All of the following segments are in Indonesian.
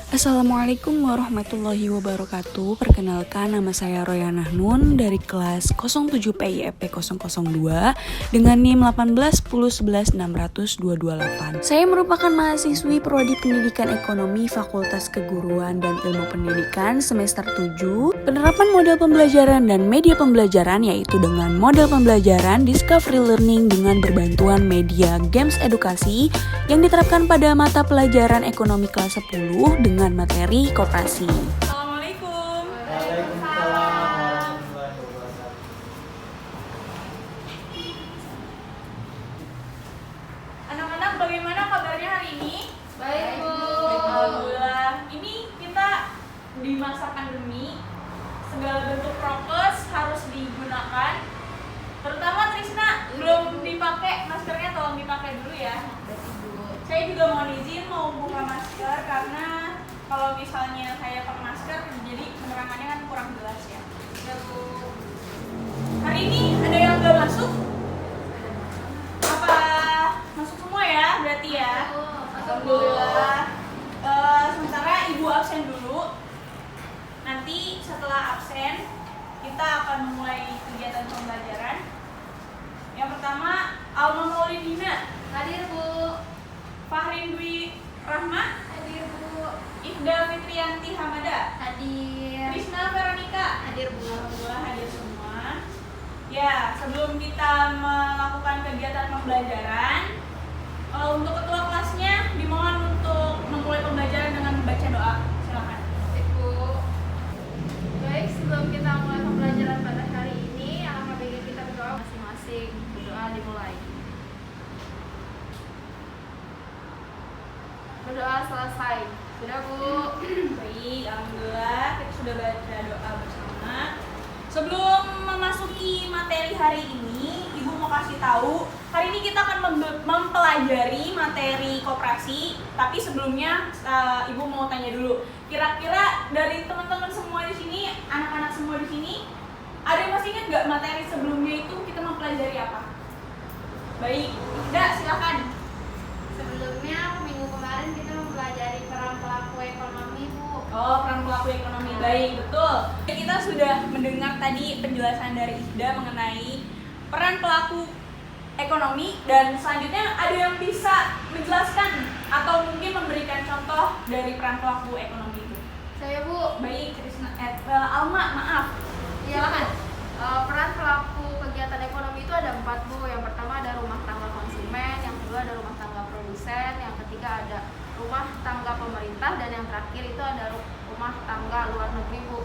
Assalamualaikum warahmatullahi wabarakatuh. Perkenalkan, nama saya Royana Nun dari kelas 07 PIEP 002 dengan NIM 1810116228. Saya merupakan mahasiswi Prodi Pendidikan Ekonomi Fakultas Keguruan dan Ilmu Pendidikan semester 7. Penerapan model pembelajaran dan media pembelajaran yaitu dengan model pembelajaran Discovery Learning dengan berbantuan media games edukasi yang diterapkan pada mata pelajaran ekonomi kelas 10 dengan materi koperasi. Assalamualaikum. Waalaikumsalam warahmatullahi wabarakatuh. Anak-anak, bagaimana kabarnya hari ini? Baik, Bu. Alhamdulillah. Ini kita di masa pandemi, segala bentuk prokes harus digunakan. Terutama Trisna, belum dipakai maskernya, tolong dipakai dulu ya. Saya juga mohon izin mau buka masker karena kalau misalnya saya pakai masker jadi penerangannya kan kurang jelas ya. Hari ini ada yang nggak masuk? Apa masuk semua ya berarti ya? Alhamdulillah. Sementara ibu absen dulu. Nanti setelah absen kita akan memulai kegiatan pembelajaran. Yang pertama, Alma Maulidina. Hadir, Bu. Fahrin Dwi Rahma. Hadir, Bu. Ifda Fitrianti Hamada. Hadir. Krisna Veronica. Hadir, Bu. Alhamdulillah hadir semua. Ya, sebelum kita melakukan kegiatan pembelajaran, untuk ketua kelasnya dimohon untuk memulai pembelajaran dengan membaca doa. Silakan. Bu. Baik, sebelum kita mulai pembelajaran pada hari ini, alangkah baiknya kita berdoa masing-masing. Berdoa dimulai. Berdoa selesai. Sudah, Bu. Baik, alhamdulillah kita sudah baca doa bersama. Sebelum memasuki materi hari ini, Ibu mau kasih tahu, hari ini kita akan mempelajari materi koperasi. Tapi sebelumnya Ibu mau tanya dulu, kira-kira dari teman-teman semua di sini, anak-anak semua di sini, ada yang masih ingat nggak materi sebelumnya itu kita mempelajari apa? Baik, Ida silakan. Sebelumnya, minggu kemarin kita mempelajari peran pelaku ekonomi, Bu. Oh, peran pelaku ekonomi. Baik, betul. Kita sudah mendengar tadi penjelasan dari Ida mengenai peran pelaku ekonomi, dan selanjutnya ada yang bisa menjelaskan atau mungkin memberikan contoh dari peran pelaku ekonomi itu. Saya, Bu. Baik, Alma, maaf. Iya, Silakan. peran pelaku kegiatan ekonomi itu ada 4, Bu. Yang pertama ada rumah tangga konsumen, yang kedua ada rumah tangga produsen, yang ketiga ada rumah tangga pemerintah, dan yang terakhir itu ada rumah tangga luar negeri, Bu.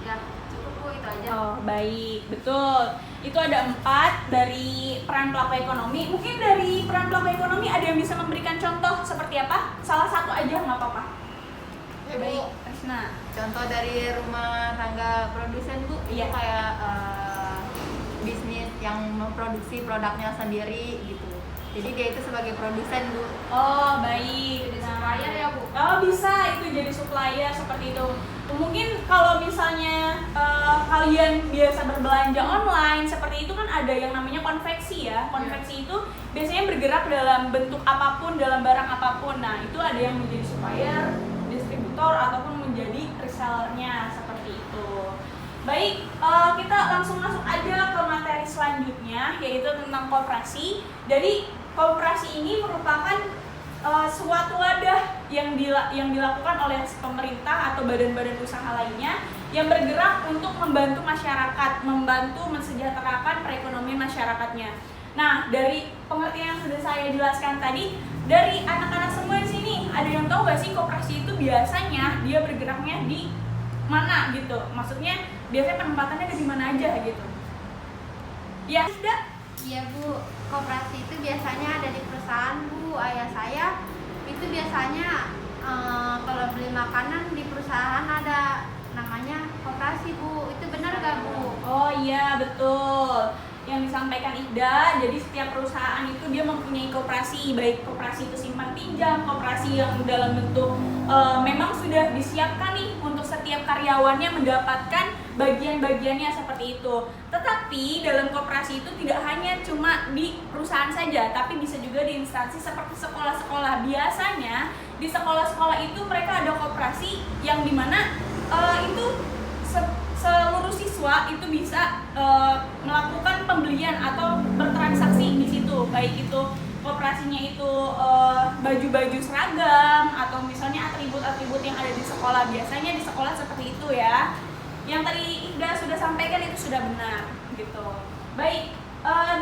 Ya, cukup, Bu, itu aja. Oh, baik, betul. Itu ada 4 dari peran pelaku ekonomi. Mungkin dari peran pelaku ekonomi ada yang bisa memberikan contoh seperti apa? Salah satu aja nggak apa-apa. Ya, Bu. Baik, Krisna. Contoh dari rumah tangga produsen, Bu, Iya. itu kayak bisnis yang memproduksi produknya sendiri gitu. Jadi dia itu sebagai produsen, Bu. Oh, baik. Jadi supplier ya, Bu. Oh, bisa itu jadi supplier seperti itu. Mungkin kalau misalnya kalian biasa berbelanja online seperti itu kan ada yang namanya konveksi ya. Konveksi itu biasanya bergerak dalam bentuk apapun, dalam barang apapun. Nah, itu ada yang menjadi supplier, distributor ataupun menjadi resellernya seperti itu. Baik, kita langsung masuk aja ke materi selanjutnya, yaitu tentang koperasi. Jadi koperasi ini merupakan suatu wadah yang dilakukan oleh pemerintah atau badan-badan usaha lainnya yang bergerak untuk membantu masyarakat, membantu mensejahterakan perekonomian masyarakatnya. Nah, dari pengertian yang sudah saya jelaskan tadi, dari anak-anak semua di sini, ada yang tahu gak sih koperasi itu biasanya dia bergeraknya di mana gitu? Maksudnya biasanya penempatannya di mana aja gitu? Ya, sudah. Iya, Bu. Koperasi itu biasanya ada di perusahaan, Bu. Ayah saya itu biasanya kalau beli makanan di perusahaan ada namanya koperasi, Bu. Itu benar gak, Bu? Oh iya, betul. Yang disampaikan Ida, jadi setiap perusahaan itu dia mempunyai koperasi, baik koperasi itu simpan pinjam, koperasi yang dalam bentuk memang sudah disiapkan nih untuk setiap karyawannya mendapatkan bagian-bagiannya seperti itu. Tetapi dalam koperasi itu tidak hanya cuma di perusahaan saja, tapi bisa juga di instansi seperti sekolah-sekolah. Biasanya di di sekolah-sekolah itu mereka ada koperasi yang dimana itu seluruh siswa itu bisa melakukan pembelian atau bertransaksi di situ, baik itu koperasinya itu baju-baju seragam atau misalnya atribut-atribut yang ada di sekolah. Biasanya di sekolah seperti itu ya. Yang tadi Ida sudah sampaikan itu sudah benar gitu. Baik,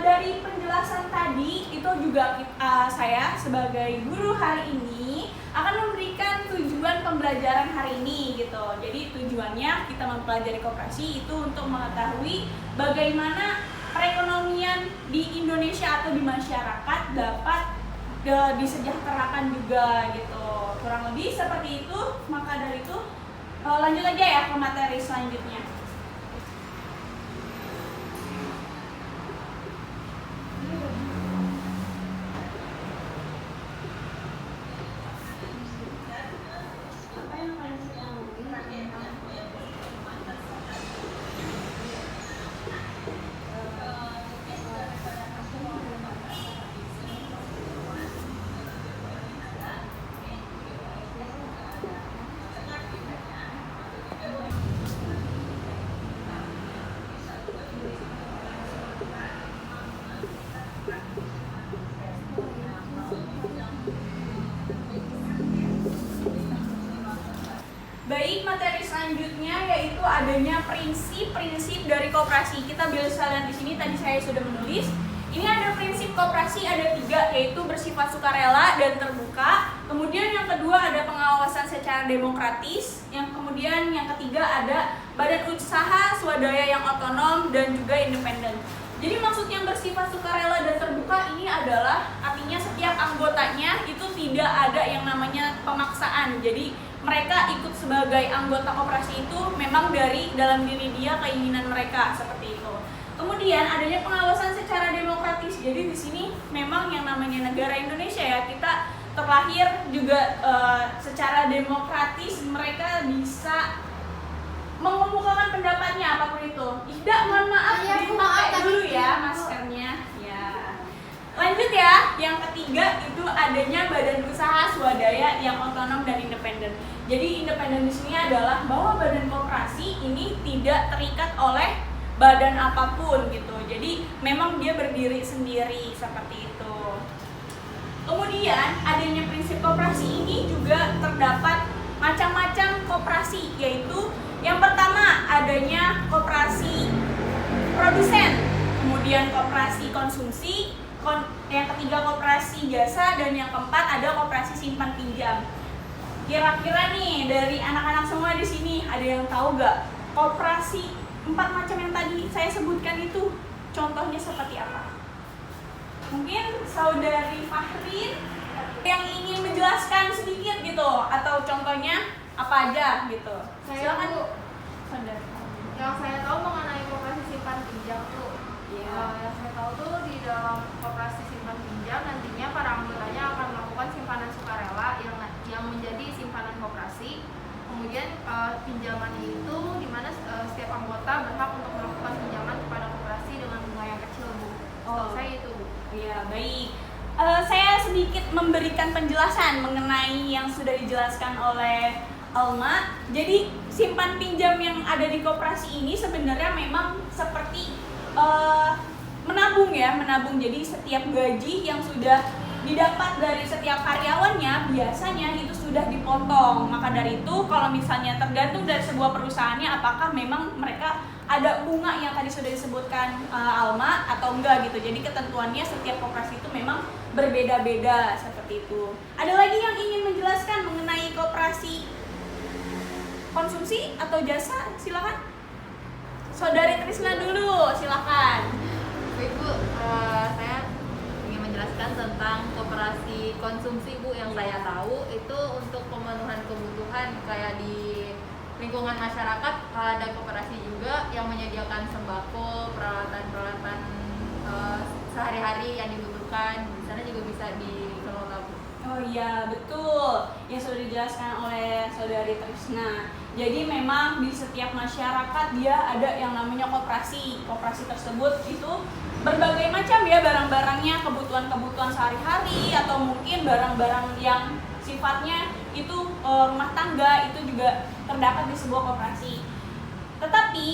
dari penjelasan tadi itu juga saya sebagai guru hari ini akan memberikan tujuan pembelajaran hari ini gitu. Jadi tujuannya kita mempelajari koperasi itu untuk mengetahui bagaimana perekonomian di Indonesia atau di masyarakat dapat disejahterakan juga gitu. Kurang lebih seperti itu. Maka dari itu lanjut aja ya ke materi selanjutnya. Baik, materi selanjutnya yaitu adanya prinsip-prinsip dari koperasi. Kita bisa lihat di sini, tadi saya sudah menulis. Ini ada prinsip koperasi, ada 3, yaitu bersifat sukarela dan terbuka. Kemudian yang kedua ada pengawasan secara demokratis. Yang kemudian yang ketiga ada badan usaha swadaya yang otonom dan juga independen. Jadi maksudnya bersifat sukarela dan terbuka ini adalah artinya setiap anggotanya itu tidak ada yang namanya pemaksaan. Jadi mereka ikut sebagai anggota koperasi itu memang dari dalam diri dia, keinginan mereka seperti itu. Kemudian adanya pengawasan secara demokratis. Jadi di sini memang yang namanya negara Indonesia ya, kita terlahir juga secara demokratis, mereka bisa mengemukakan pendapatnya apapun itu. Ida, mohon maaf dipakai dulu ya maskernya. Ya. Lanjut ya, yang ketiga itu adanya badan usaha swadaya yang otonom dan independen. Jadi independen di sini adalah bahwa badan koperasi ini tidak terikat oleh badan apapun gitu. Jadi memang dia berdiri sendiri seperti itu. Kemudian adanya prinsip koperasi ini juga terdapat macam-macam koperasi, yaitu yang pertama adanya koperasi produsen, kemudian koperasi konsumsi, yang ketiga koperasi jasa, dan yang keempat ada koperasi simpan pinjam. Kira-kira nih dari anak-anak semua di sini ada yang tahu gak koperasi 4 macam yang tadi saya sebutkan itu contohnya seperti apa? Mungkin saudari Fahrin yang ingin menjelaskan sedikit gitu, atau contohnya apa aja gitu. Silakan saudari. Yang saya tahu mengenai koperasi simpan pinjam tuh, yang saya tahu tuh di dalam koperasi simpan pinjam nantinya para anggotanya akan melakukan simpanan sukarela yang menjadi simpanan koperasi. Kemudian pinjamannya itu di mana setiap anggota berhak untuk melakukan pinjaman kepada koperasi dengan bunga yang kecil, Bu. Setahu saya itu, Bu. Iya, baik. Saya sedikit memberikan penjelasan mengenai yang sudah dijelaskan oleh Alma. Jadi simpan pinjam yang ada di koperasi ini sebenarnya memang seperti menabung ya, menabung. Jadi setiap gaji yang sudah didapat dari setiap karyawannya biasanya itu sudah dipotong. Maka dari itu kalau misalnya tergantung dari sebuah perusahaannya apakah memang mereka ada bunga yang tadi sudah disebutkan Alma atau enggak gitu. Jadi ketentuannya setiap koperasi itu memang berbeda-beda seperti itu. Ada lagi yang ingin menjelaskan mengenai koperasi konsumsi atau jasa? Silakan. Saudari Trisna dulu, silakan. Ibu, saya ingin menjelaskan tentang koperasi konsumsi, Bu. Yang saya tahu itu untuk pemenuhan kebutuhan kayak di lingkungan masyarakat ada koperasi juga yang menyediakan sembako, peralatan-peralatan sehari-hari yang dibutuhkan. Di sana juga bisa dikelola, Bu. Oh iya, betul. Yang sudah dijelaskan oleh saudari Trisna. Jadi memang di setiap masyarakat dia ada yang namanya koperasi. Koperasi tersebut itu berbagai macam ya barang-barangnya, kebutuhan-kebutuhan sehari-hari atau mungkin barang-barang yang sifatnya itu rumah tangga, itu juga terdapat di sebuah koperasi. Tetapi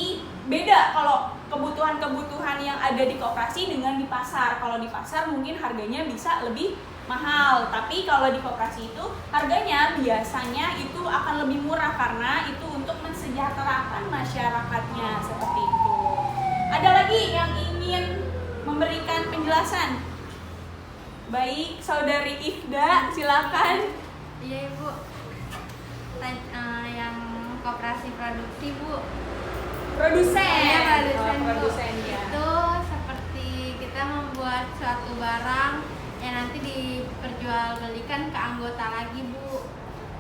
beda kalau kebutuhan-kebutuhan yang ada di koperasi dengan di pasar. Kalau di pasar mungkin harganya bisa lebih mahal, tapi kalau di koperasi itu harganya biasanya itu akan lebih murah karena itu untuk mensejahterakan masyarakatnya, seperti itu. Ada lagi yang ingin memberikan penjelasan? Baik, Saudari Ifda, silakan. Iya Ibu, yang koperasi produksi Bu. Produsen. Iya, produsen, Bu. Produsen ya. Itu seperti kita membuat suatu barang yang nanti diperjualbelikan ke anggota lagi Bu,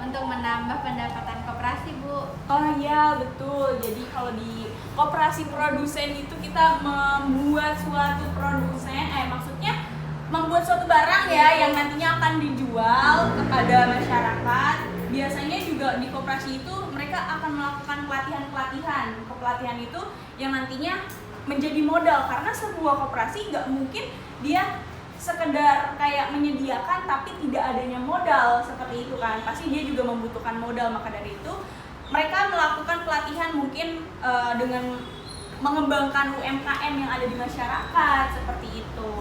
untuk menambah pendapatan koperasi Bu. Oh iya, betul. Jadi kalau di koperasi produsen itu kita membuat suatu maksudnya membuat suatu barang ya yang nantinya akan dijual kepada masyarakat. Biasanya juga di koperasi itu mereka akan melakukan pelatihan. Pelatihan itu yang nantinya menjadi modal, karena sebuah koperasi nggak mungkin dia sekedar kayak menyediakan tapi tidak adanya modal, seperti itu kan. Pasti dia juga membutuhkan modal, maka dari itu mereka melakukan pelatihan mungkin dengan mengembangkan UMKM yang ada di masyarakat, seperti itu.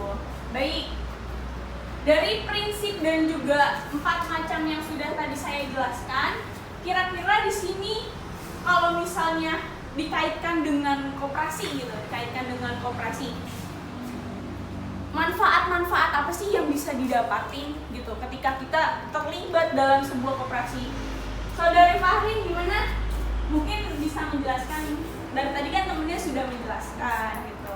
Baik, dari prinsip dan juga 4 macam yang sudah tadi saya jelaskan, kira-kira di sini kalau misalnya dikaitkan dengan koperasi gitu, manfaat-manfaat apa sih yang bisa didapatin gitu ketika kita terlibat dalam sebuah koperasi? Saudari Fahrin gimana? Mungkin bisa menjelaskan, dari tadi kan temennya sudah menjelaskan gitu.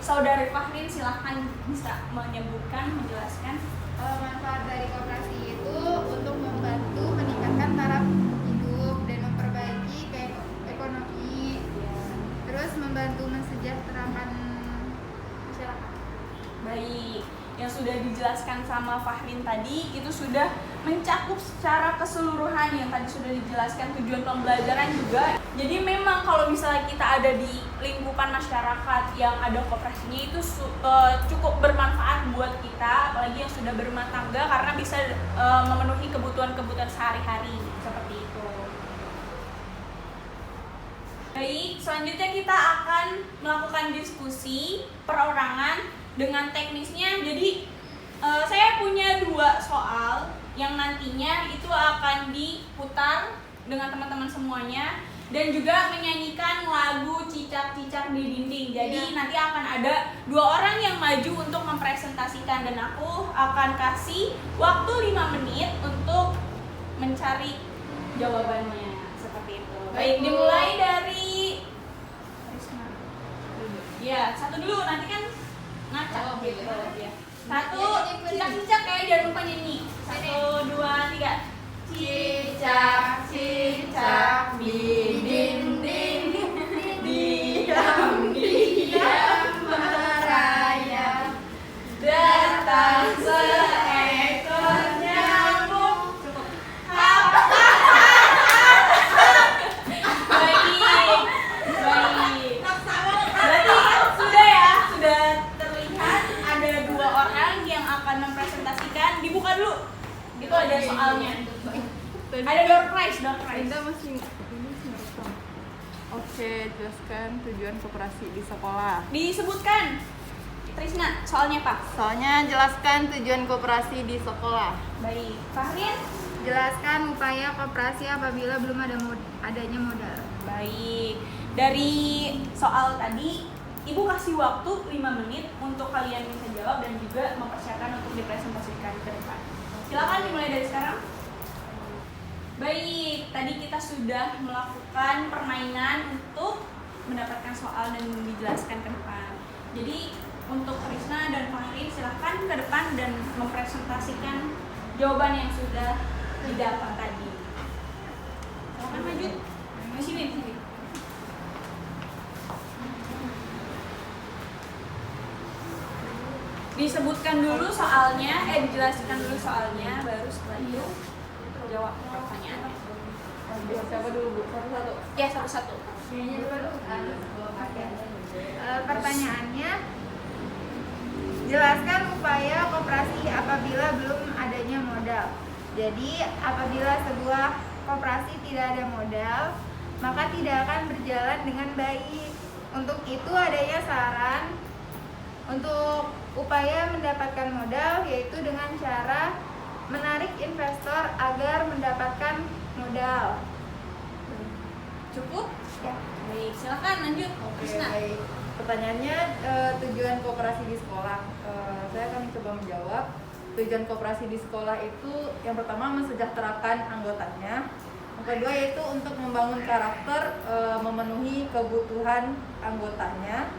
Saudari Fahrin silahkan bisa menjelaskan. Manfaat dari koperasi itu untuk membantu meningkatkan taraf hidup dan memperbaiki ekonomi, terus membantu mensejahterakan masyarakat. Baik, yang sudah dijelaskan sama Fahrin tadi itu sudah mencakup secara keseluruhan yang tadi sudah dijelaskan tujuan pembelajaran juga. Jadi memang kalau misalnya kita ada di lingkupan masyarakat yang ada koperasinya itu cukup bermanfaat buat kita, apalagi yang sudah berumah tangga, karena bisa memenuhi kebutuhan-kebutuhan sehari-hari, seperti itu. Baik, selanjutnya kita akan melakukan diskusi perorangan dengan teknisnya. Jadi saya punya 2 soal yang nantinya itu akan diputar dengan teman-teman semuanya dan juga menyanyikan lagu Cicak-Cicak di Dinding. Jadi nanti akan ada 2 orang yang maju untuk mempresentasikan dan aku akan kasih waktu 5 menit untuk mencari jawabannya, seperti itu. Baik, dimulai dari Risma. Ya, satu dulu, nanti kan ngacak gitu ya. 1, cicak-cicak ya, jangan lupa nyanyi. 1, 2, 3. Cicak-cicak di dinding, diam-diam merayap, datang seekor nyamuk. Baik. Berarti sudah ya, sudah terlihat ada 2 orang yang akan mempresentasikan. Dibuka dulu. Itu ada soalnya. Ada door prize. Oke, jelaskan tujuan koperasi di sekolah. Disebutkan, Trisna, soalnya Pak. Soalnya jelaskan tujuan koperasi di sekolah. Baik, Fahrin. Jelaskan upaya koperasi apabila belum adanya modal. Baik, dari soal tadi Ibu kasih waktu 5 menit untuk kalian bisa jawab dan juga mempersiapkan untuk dipresentasikan ke depan. Silakan dimulai dari sekarang. Baik, tadi kita sudah melakukan permainan untuk mendapatkan soal dan dijelaskan ke depan. Jadi untuk Krisna dan Fahri silahkan ke depan dan mempresentasikan jawaban yang sudah didapat tadi. Silakan maju. Di sini. Disebutkan dulu soalnya, dijelaskan dulu soalnya, baru setelah itu jawab pertanyaannya. Siapa dulu Bu? Satu-satu. Ya, satu-satu. Pertanyaannya, jelaskan upaya koperasi apabila belum adanya modal. Jadi apabila sebuah koperasi tidak ada modal, maka tidak akan berjalan dengan baik. Untuk itu adanya saran untuk upaya mendapatkan modal, yaitu dengan cara menarik investor agar mendapatkan modal. Cukup? Ya. Baik, silakan lanjut. Oke, Krisna. baik. Pertanyaannya tujuan koperasi di sekolah. Saya akan coba menjawab. Tujuan koperasi di sekolah itu yang pertama mensejahterakan anggotanya. Yang kedua yaitu untuk membangun karakter, memenuhi kebutuhan anggotanya.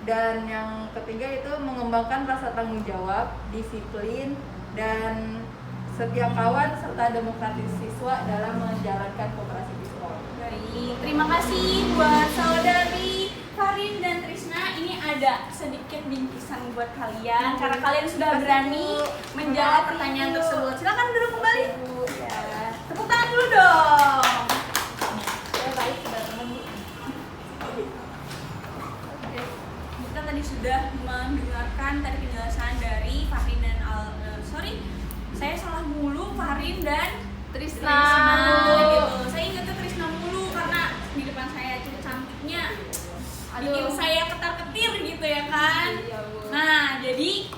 Dan yang ketiga itu mengembangkan rasa tanggung jawab, disiplin, dan setiap kawan serta demokratis siswa dalam menjalankan koperasi di sekolah. Baik, terima kasih buat saudari Farin dan Trisna. Ini ada sedikit bingkisan buat kalian karena kalian sudah berani menjawab pertanyaan tersebut. Silakan duduk kembali. Ya, tepuk tangan dulu dong. Ya, baik, sudah teman. Kita tadi sudah mendengarkan tadi penjelasan dari Farin dan saya salah mulu, Farin dan Trisna. Gitu. Saya ingatnya Trisna mulu karena di depan saya cantiknya bikin saya ketar-ketir gitu ya kan. Iya, Bu. Nah, jadi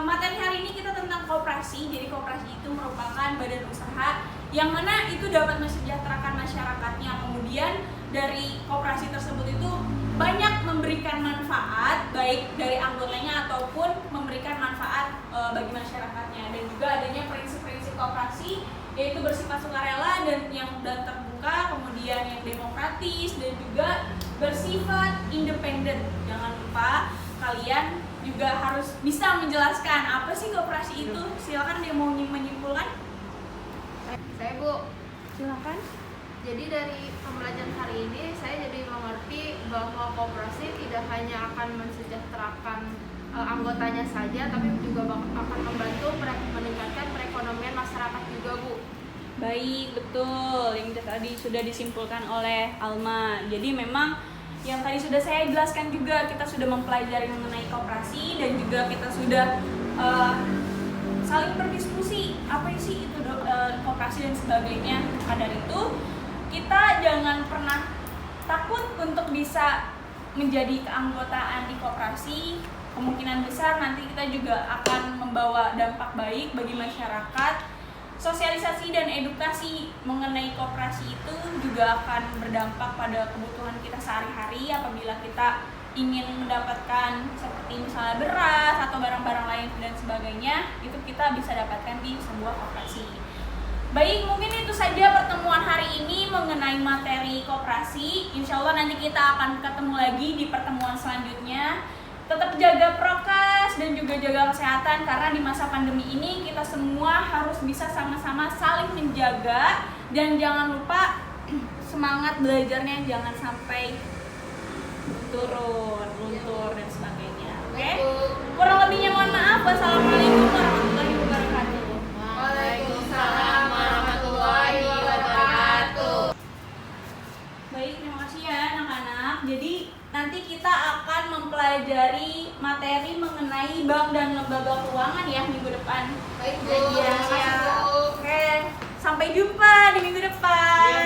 materi hari ini kita tentang koperasi. Jadi koperasi itu merupakan badan usaha yang mana itu dapat mensejahterakan masyarakatnya. Kemudian dari koperasi tersebut itu banyak memberikan manfaat baik dari anggotanya ataupun memberikan manfaat bagi masyarakatnya. Dan juga adanya prinsip-prinsip koperasi yaitu bersifat sukarela dan terbuka, kemudian yang demokratis dan juga bersifat independen. Jangan lupa kalian juga harus bisa menjelaskan apa sih koperasi itu. Silakan dia mau menyimpulkan. Saya Bu. Silakan. Jadi dari pembelajaran hari ini saya jadi mengerti bahwa koperasi tidak hanya akan mensejahterakan anggotanya saja, tapi juga akan membantu meningkatkan perekonomian masyarakat juga, Bu. Baik, betul. Yang tadi sudah disimpulkan oleh Alma. Jadi memang yang tadi sudah saya jelaskan juga, kita sudah mempelajari mengenai koperasi dan juga kita sudah saling berdiskusi apa sih itu koperasi dan sebagainya. Maka dari itu kita jangan pernah takut untuk bisa menjadi keanggotaan di koperasi. Kemungkinan besar nanti kita juga akan membawa dampak baik bagi masyarakat. Sosialisasi dan edukasi mengenai koperasi itu juga akan berdampak pada kebutuhan kita sehari-hari apabila kita ingin mendapatkan seperti misalnya beras atau barang-barang lain dan sebagainya, itu kita bisa dapatkan di sebuah koperasi. Baik, mungkin itu saja pertemuan hari ini mengenai materi koperasi. Insya Allah nanti kita akan ketemu lagi di pertemuan selanjutnya. Tetap jaga prokes dan juga jaga kesehatan karena di masa pandemi ini kita semua harus bisa sama-sama saling menjaga dan jangan lupa semangat belajarnya jangan sampai turun, luntur dan sebagainya. Oke? Kurang lebihnya mohon maaf. Wassalamualaikum warahmatullahi wabarakatuh. Waalaikumsalam warahmatullahi wabarakatuh. Baik, terima kasih ya anak-anak. Jadi nanti kita akan mempelajari materi mengenai bank dan lembaga keuangan ya minggu depan. Baik, Bu. Iya, Terima kasih, Bu. Oke, sampai jumpa di minggu depan.